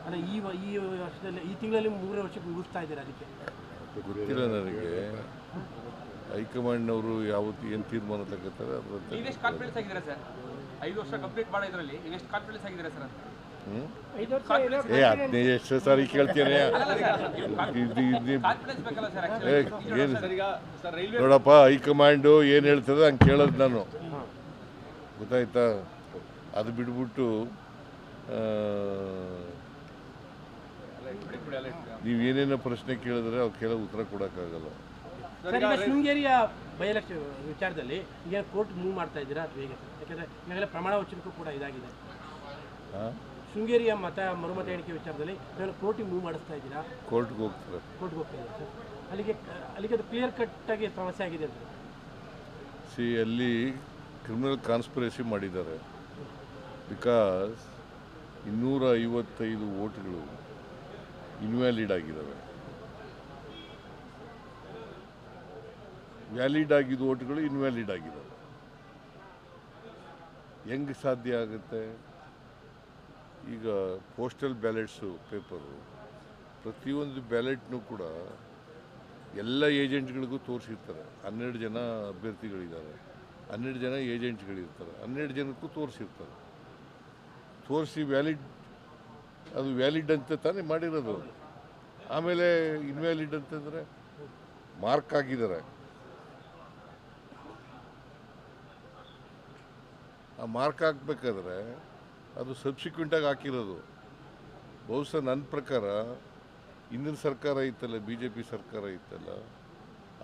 ಅಲ್ಲ ಈ ವರ್ಷದಲ್ಲಿ ಈ ತಿಂಗಳಲ್ಲಿ 3 ವರ್ಷಕ್ಕೆ ಮುಗಿಸ್ತಾ ಇದ್ದಾರೆ. ಅದಕ್ಕೆ ಗೊತ್ತಿಲ್ಲ ನನಗೆ. ಹೈಕಮಾಂಡ್ನವರು ಯಾವತ್ತು ಏನು ತೀರ್ಮಾನ ತಗೋತಾರೆ ಅದರಂತೆ. ನೀವೆಷ್ಟು ಕಾನ್ಫಿಡೆನ್ಸ್ ಆಗಿದ್ದೀರಾ ಸರ್? 5 ವರ್ಷ ಕಂಪ್ಲೀಟ್ ಮಾಡೋ ಇದರಲ್ಲಿ ನೀವೆಷ್ಟು ಕಾನ್ಫಿಡೆನ್ಸ್ ಆಗಿದ್ದೀರಾ ಸರ್ ಅಂತ? 15 ಎಷ್ಟು ಸಾರಿ ಕೇಳ್ತೇನೆ. ನೋಡಪ್ಪ, ಹೈಕಮಾಂಡು ಏನು ಹೇಳ್ತದೆ ಹಂಗೆ ಕೇಳೋದು ನಾನು, ಗೊತ್ತಾಯ್ತಾ? ಅದು ಬಿಟ್ಬಿಟ್ಟು ನೀವೇನೇನೋ ಪ್ರಶ್ನೆ ಕೇಳಿದ್ರೆ ಅವ್ರು ಕೇಳೋ ಉತ್ತರ ಕೊಡೋಕ್ಕಾಗಲ್ಲ. ಶೃಂಗೇರಿಯ ಬೈ ಎಲೆಕ್ಷನ್ ವಿಚಾರದಲ್ಲಿ ಈಗ ಕೋರ್ಟ್ ಮೂವ್ ಮಾಡ್ತಾ ಇದ್ದೀರಾ ಅಥವಾ ಹೇಗೆ? ಯಾಕಂದರೆ ಈಗಾಗಲೇ ಪ್ರಮಾಣ ವಚನಕ್ಕೂ ಕೂಡ ಇದಾಗಿದೆ. ಶೃಂಗೇರಿಯ ಮರುಮತ ಎಣಿಕೆ ವಿಚಾರದಲ್ಲಿ ಕೋರ್ಟಿಗೆ ಮೂವ್ ಮಾಡಿಸ್ತಾ ಇದ್ದೀರಾ? ಕೋರ್ಟ್ಗೆ ಹೋಗ್ತಾರೆ. ಕೋರ್ಟ್ಗೆ ಹೋಗ್ತಾ ಇದ್ದೀರಾ ಸರ್? ಅಲ್ಲಿಗೆ ಅದು ಕ್ಲಿಯರ್ ಕಟ್ಟಾಗಿ ಸಮಸ್ಯೆ ಆಗಿದೆ ಅಂತ. ಅಲ್ಲಿ ಕ್ರಿಮಿನಲ್ ಕಾನ್ಸ್ಪಿರಸಿ ಮಾಡಿದ್ದಾರೆ. ಬಿಕಾಸ್ 255 ವೋಟ್ಗಳು ಇನ್ವ್ಯಾಲಿಡ್ ಆಗಿದ್ದಾವೆ. ವ್ಯಾಲಿಡ್ ಆಗಿದ್ದ ವೋಟ್ಗಳು ಇನ್ವ್ಯಾಲಿಡ್ ಆಗಿದ್ದಾವೆ. ಹೆಂಗೆ ಸಾಧ್ಯ ಆಗುತ್ತೆ? ಈಗ ಪೋಸ್ಟಲ್ ಬ್ಯಾಲೆಟ್ಸು ಪೇಪರು ಪ್ರತಿಯೊಂದು ಬ್ಯಾಲೆಟ್ನೂ ಕೂಡ ಎಲ್ಲ ಏಜೆಂಟ್ಗಳಿಗೂ ತೋರಿಸಿರ್ತಾರೆ. 12 ಜನ ಅಭ್ಯರ್ಥಿಗಳಿದ್ದಾರೆ, 12 ಜನ ಏಜೆಂಟ್ಗಳಿರ್ತಾರೆ, 12 ಜನಕ್ಕೂ ತೋರಿಸಿರ್ತಾರೆ. ತೋರಿಸಿ ಅದು ವ್ಯಾಲಿಡ್ ಅಂತ ತಾನೇ ಮಾಡಿರೋದು. ಆಮೇಲೆ ಇನ್ವ್ಯಾಲಿಡ್ ಅಂತಂದರೆ ಮಾರ್ಕ್ ಆಗಿದ್ದಾರೆ. ಆ ಮಾರ್ಕ್ ಹಾಕ್ಬೇಕಾದ್ರೆ ಅದು ಸಬ್ಸಿಕ್ವೆಂಟಾಗಿ ಹಾಕಿರೋದು. ಬಹುಶಃ ನನ್ನ ಪ್ರಕಾರ ಹಿಂದಿನ ಸರ್ಕಾರ ಇತ್ತಲ್ಲ, BJP ಸರ್ಕಾರ ಇತ್ತಲ್ಲ,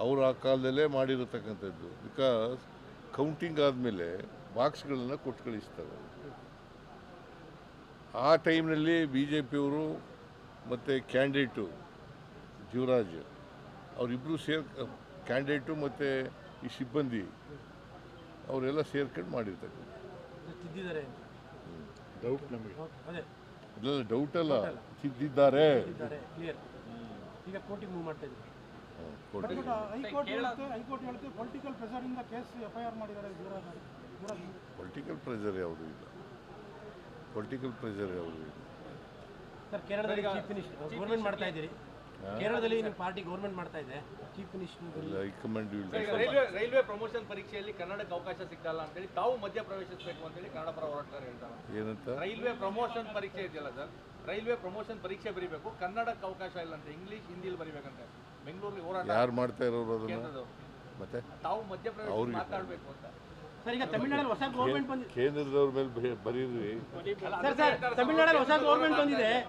ಅವರು ಆ ಕಾಲದಲ್ಲೇ ಮಾಡಿರತಕ್ಕಂಥದ್ದು. ಬಿಕಾಸ್ ಕೌಂಟಿಂಗ್ ಆದಮೇಲೆ ಬಾಕ್ಸ್ಗಳನ್ನು ಕೊಟ್ಟು ಕಳಿಸ್ತಾರೆ. ಆ ಟೈಮ್ನಲ್ಲಿ BJPಯವರು ಮತ್ತು ಕ್ಯಾಂಡಿಡೇಟು ಜೀವರಾಜ್ ಅವರಿಬ್ಬರು ಕ್ಯಾಂಡಿಡೇಟು ಮತ್ತು ಈ ಸಿಬ್ಬಂದಿ ಅವರೆಲ್ಲ ಸೇರ್ಕೊಂಡು ಮಾಡಿರ್ತಕ್ಕಂಥ ಡೌಟ್ ನಮಗೆ. ಇಲ್ಲ, ಡೌಟ್ ಅಲ್ಲ, ತಿದ್ದಿದ್ದಾರೆ. ಈಗ ಕೋರ್ಟಿಗೆ ಮೂವ್ ಮಾಡ್ತಾ ಇದ್ದೀವಿ. ಪೊಲಿಟಿಕಲ್ ಪ್ರೆಷರ್ ಇಂದ ಕೇಸ್ FIR ಮಾಡಿದ್ದಾರೆ. ಪೊಲಿಟಿಕಲ್ ಪ್ರೆಷರ್ ಯಾವುದೂ ಇಲ್ಲ. ಪೊಲಿಟಿಕಲ್ ಪ್ರೆಷರ್ ಯಾವುದೂ ಇಲ್ಲ ಸರ್. ಕೇರಳದಲ್ಲಿ ಚೀಫ್ ಮಿನಿಸ್ಟರ್ ಗೌರ್ಮೆಂಟ್ ಮಾಡ್ತಾ ಇದ್ದೀರಿ. ಕೇರಳದಲ್ಲಿ ನಿಮ್ಮ ಪಾರ್ಟಿ ಗೌರ್ಮೆಂಟ್ ಮಾಡ್ತಾ ಇದೆ. Chief minister high command railway promotion ಪರೀಕ್ಷೆಯಲ್ಲಿ ಕನ್ನಡಕ್ಕೆ ಅವಕಾಶ ಸಿಗಲ್ಲ ಅಂತೇಳಿ ತಾವು ಮಧ್ಯ ಪ್ರವೇಶಿಸಬೇಕು ಅಂತೇಳಿ ಕನ್ನಡ ಪರ ಹೋರಾಟಗಾರರು ಹೇಳ್ತಾರೆ. ಏನಂತ? ರೈಲ್ವೆ ಪ್ರಮೋಷನ್ ಪರೀಕ್ಷೆ ಇದೆಯಲ್ಲ ಸರ್, ರೈಲ್ವೆ ಪ್ರಮೋಷನ್ ಪರೀಕ್ಷೆ ಬರೀಬೇಕು, ಕನ್ನಡಕ್ಕೆ ಅವಕಾಶ ಇಲ್ಲ ಅಂತ, ಇಂಗ್ಲಿಷ್ ಹಿಂದಿಲಿ ಬರೀಬೇಕಂತೆ. ಬೆಂಗಳೂರಲ್ಲಿ ಹೋರಾಟ ಯಾರು ಮಾಡ್ತಾ ಇರೋರು ಅದನ್ನು? ಮತ್ತೆ ತಾವು ಮಧ್ಯ ಪ್ರವೇಶ ಮಾತಾಡಬೇಕು ಅಂತ. ಸರ್, ಈಗ ತಮಿಳುನಾಡಲ್ಲಿ ಹೊಸ ಗೌರ್ಮೆಂಟ್ ಬಂದಿದೆ. ಕೇಂದ್ರದವ್ರ ಮೇಲೆ ಬರೀರಿ. ಸರ್ ತಮಿಳುನಾಡಲ್ಲಿ ಹೊಸ ಗೌರ್ಮೆಂಟ್ ಬಂದಿದೆ.